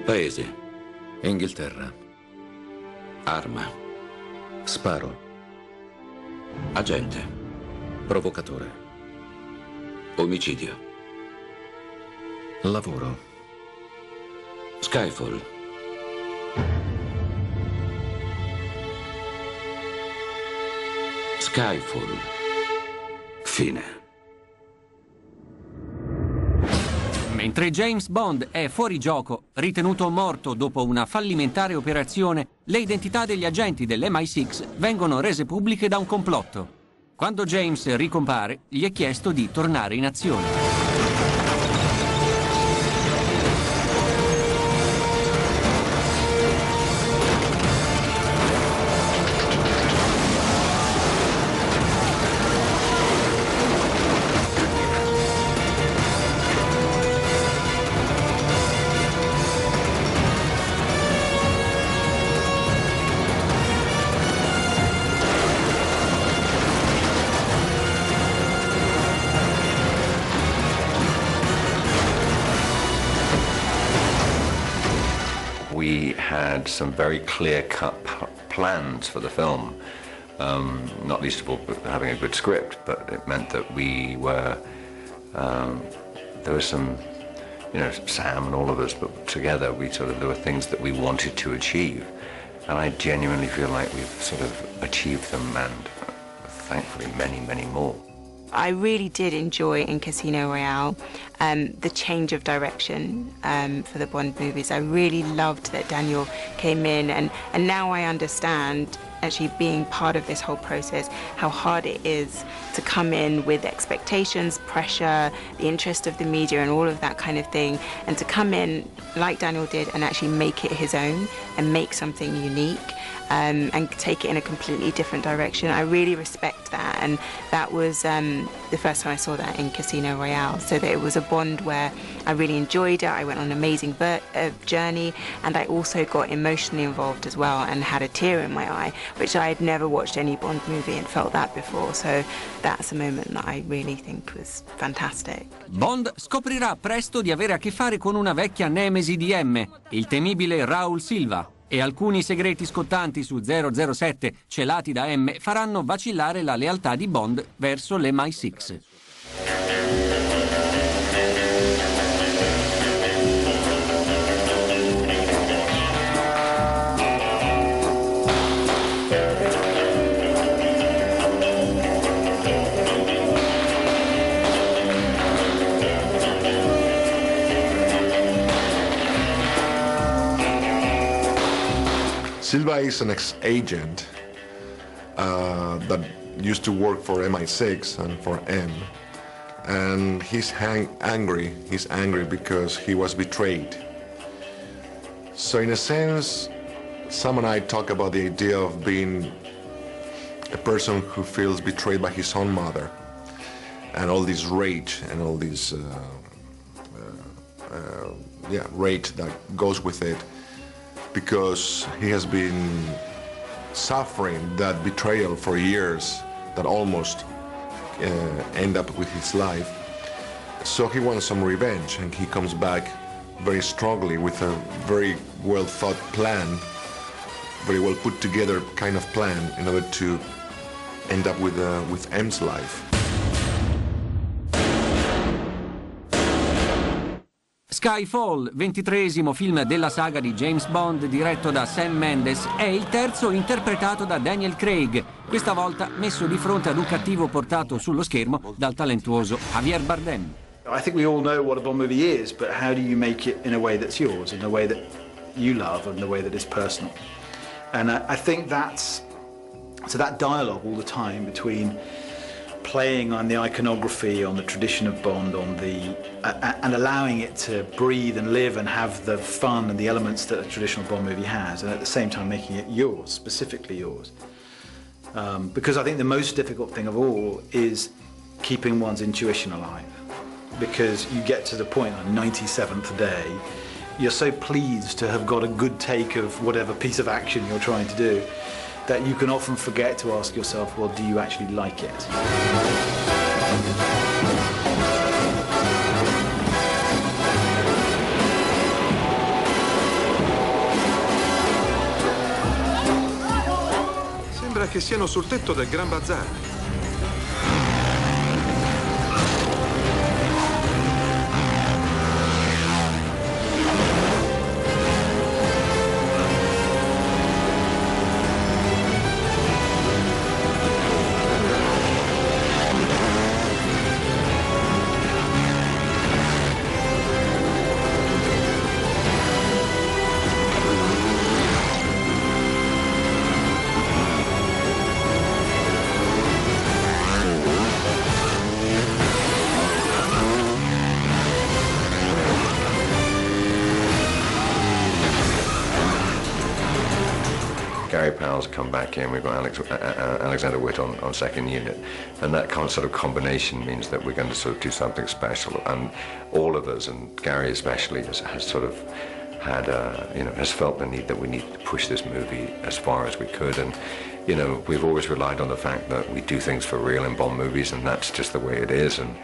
Paese. Inghilterra. Arma. Sparo. Agente. Provocatore. Omicidio. Lavoro. Skyfall. Skyfall. Fine. Mentre James Bond è fuori gioco, ritenuto morto dopo una fallimentare operazione, le identità degli agenti dell'MI6 vengono rese pubbliche da un complotto. Quando James ricompare, gli è chiesto di tornare in azione. We had some very clear-cut plans for the film, not least of all having a good script, but it meant that we were, there was some, you know, Sam and all of us, but together there were things that we wanted to achieve, and I genuinely feel like we've sort of achieved them, and thankfully many, many more. I really did enjoy in Casino Royale the change of direction for the Bond movies. I really loved that Daniel came in, and now I understand, actually being part of this whole process, how hard it is to come in with expectations, pressure, the interest of the media and all of that kind of thing, and to come in like Daniel did and actually make it his own and make something unique. And take it in a completely different direction. I really respect that, and that was the first time I saw that in Casino Royale, so that it was a Bond where I really enjoyed it. I went on an amazing journey, and I also got emotionally involved as well and had a tear in my eye, which I had never watched any Bond movie and felt that before, so that's a moment that I really think was fantastic. Bond scoprirà presto di avere a che fare con una vecchia nemesi di M, il temibile Raul Silva, e alcuni segreti scottanti su 007 celati da M faranno vacillare la lealtà di Bond verso l'MI6. Silva is an ex-agent that used to work for MI6 and for M, and he's angry. He's angry because he was betrayed. So in a sense, Sam and I talk about the idea of being a person who feels betrayed by his own mother, and all this rage and all this rage that goes with it, because he has been suffering that betrayal for years that almost end up with his life. So he wants some revenge, and he comes back very strongly with a very well thought plan, very well put together kind of plan in order to end up with M's life. Skyfall, 23esimo film della saga di James Bond diretto da Sam Mendes, è il terzo interpretato da Daniel Craig, questa volta messo di fronte ad un cattivo portato sullo schermo dal talentuoso Javier Bardem. I think we all know what a Bond movie is, but how do you make it in a way that's yours, in a way that you love and the way that is personal? And I think that's, so that dialogue all the time between playing on the iconography, on the tradition of Bond, on the and allowing it to breathe and live and have the fun and the elements that a traditional Bond movie has, and at the same time making it yours, specifically yours. Because I think the most difficult thing of all is keeping one's intuition alive. Because you get to the point on the 97th day, you're so pleased to have got a good take of whatever piece of action you're trying to do, that you can often forget to ask yourself, well, do you actually like it? Sembra che siano sul tetto del Gran Bazar. Come back in, we've got Alexander Witt on second unit, and that kind of sort of combination means that we're going to sort of do something special, and all of us, and Gary especially, has sort of had has felt the need that we need to push this movie as far as we could. And we've always relied on the fact that we do things for real in Bond movies, and that's just the way it is. And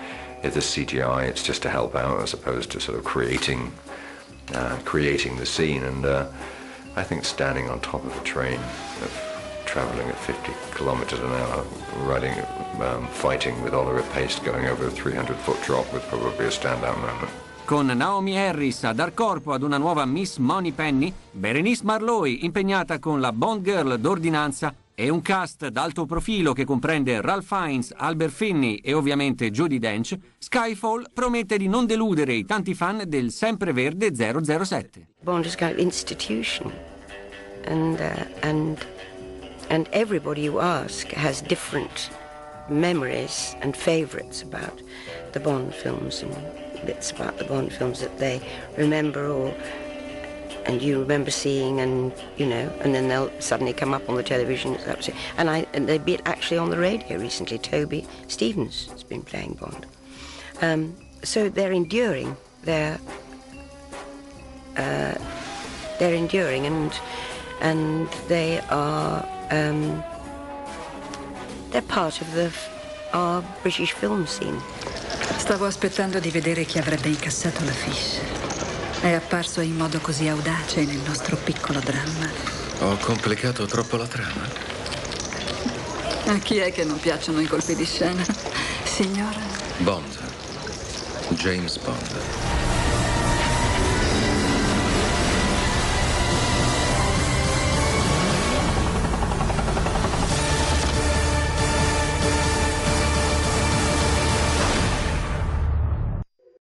if there's CGI, it's just to help out as opposed to sort of creating the scene. And I think standing on top of a train, traveling at 50 kilometers an hour, fighting with Oliver Pace going over a 300-foot drop was probably a standout moment. Con Naomie Harris a dar corpo ad una nuova Miss Moneypenny, Berenice Marlowe impegnata con la Bond Girl d'ordinanza e un cast d'alto profilo che comprende Ralph Fiennes, Albert Finney e ovviamente Judi Dench, Skyfall promette di non deludere i tanti fan del sempreverde 007. Bond is kind of institution, and everybody you ask has different memories and favorites about the Bond films and bits about the Bond films that they remember and you remember seeing, and and then they'll suddenly come up on the television. And they've been actually on the radio recently. Toby Stevens has been playing Bond. So they're enduring. They're enduring, and they are they're part of our British film scene. Stavo aspettando di vedere chi avrebbe incassato la fiche. È apparso in modo così audace nel nostro piccolo dramma. Ho complicato troppo la trama? A chi è che non piacciono i colpi di scena, signora? Bond. James Bond.